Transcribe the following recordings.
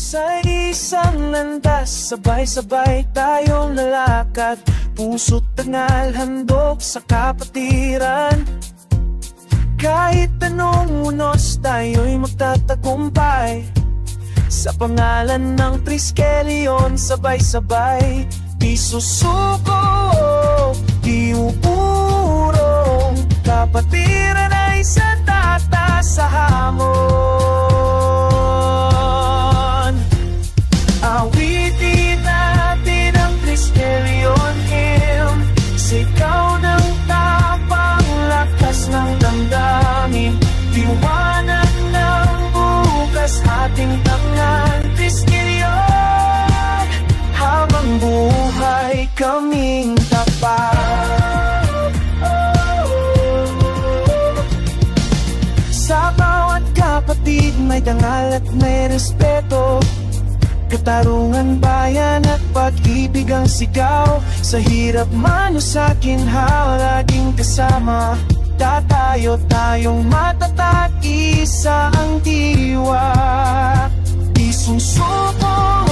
Sa isang landas, sabay-sabay tayong lalakad, puso't tangal, handog sa kapatiran. Kahit anong unos, tayo'y magtatagumpay. Sa pangalan ng Triskelion, sabay-sabay di susuko, di uurong. Kapatiran ay sa tatas sa hamon. Awitin natin ang Triskelion hymn, sigaw ng tapang, lakas ng damdamin, liwanag ng bukas ating tangan. Triskelion, habang buhay kaming tapat. Sa bawat kapatid may dangal at may respeto, katarungan, bayan at pag-ibig ang sigaw. Sa hirap man o sa ginhawa, laging kasama. Tatayo tayong matatag, isa ang diwa. Di susuko,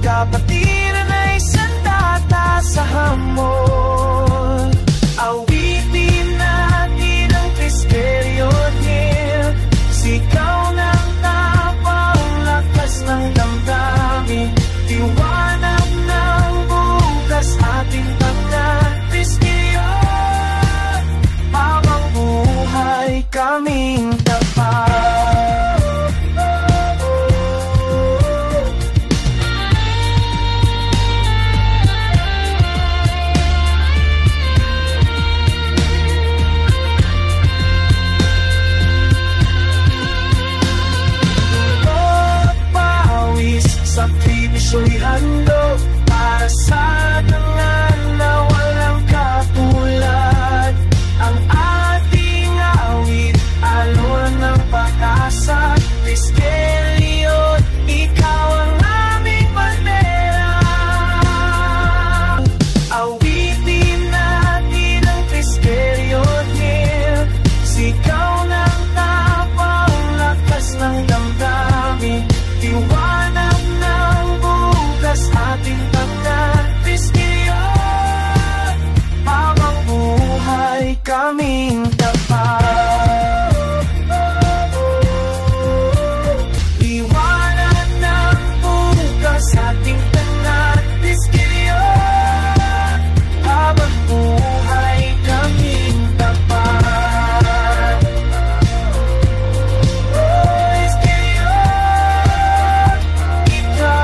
kapatiran ay sandata sa hamon. Awitin natin ang Triskelion hymn, sigaw ng tapang, lakas ng damdamin, liwanag ng bukas ating tangan. Triskelion, habang buhay kaming tapat. Sakripisyo'y handog para sa tangan na walang katulad. Ang ating awit, alon ng pag-asa. Triskelion, ikaw ang aming bandera. Awitin natin ang Triskelion hymn, sigaw ng tapang, lakas ng damdamin, liwanag ating tangan. Triskelion, habang buhay kaming tapat. Liwanag ng bukas ating tangan. Triskelion, habang buhay kaming tapat. Triskelion, ikaw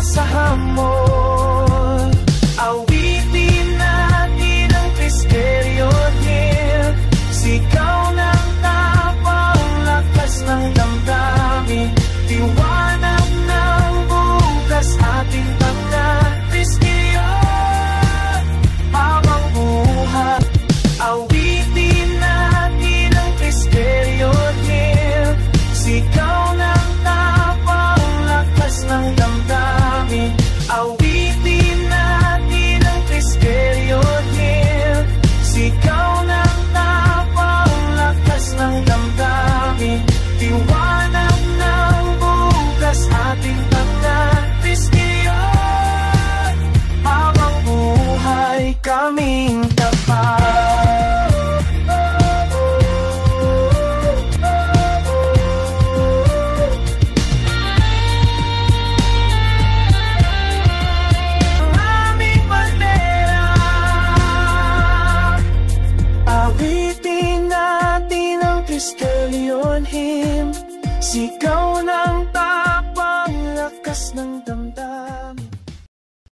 sa hamon. Awitin natin ang Triskelion hymn, sigaw ng tapang, lakas ng damdamin, liwanag ng bukas ating tangan. Triskelion, habang buhay. Awitin natin ang Triskelion hymn, sigaw ng tapang, lakas ng damdamin. Awitin natin ang Triskelion hymn, sigaw ng tapang, lakas ng damdamin, liwanag ng bukas ating tangan. Triskelion, habang buhay kaming tapat. Triskelion hymn, sigaw ng tapang, lakas ng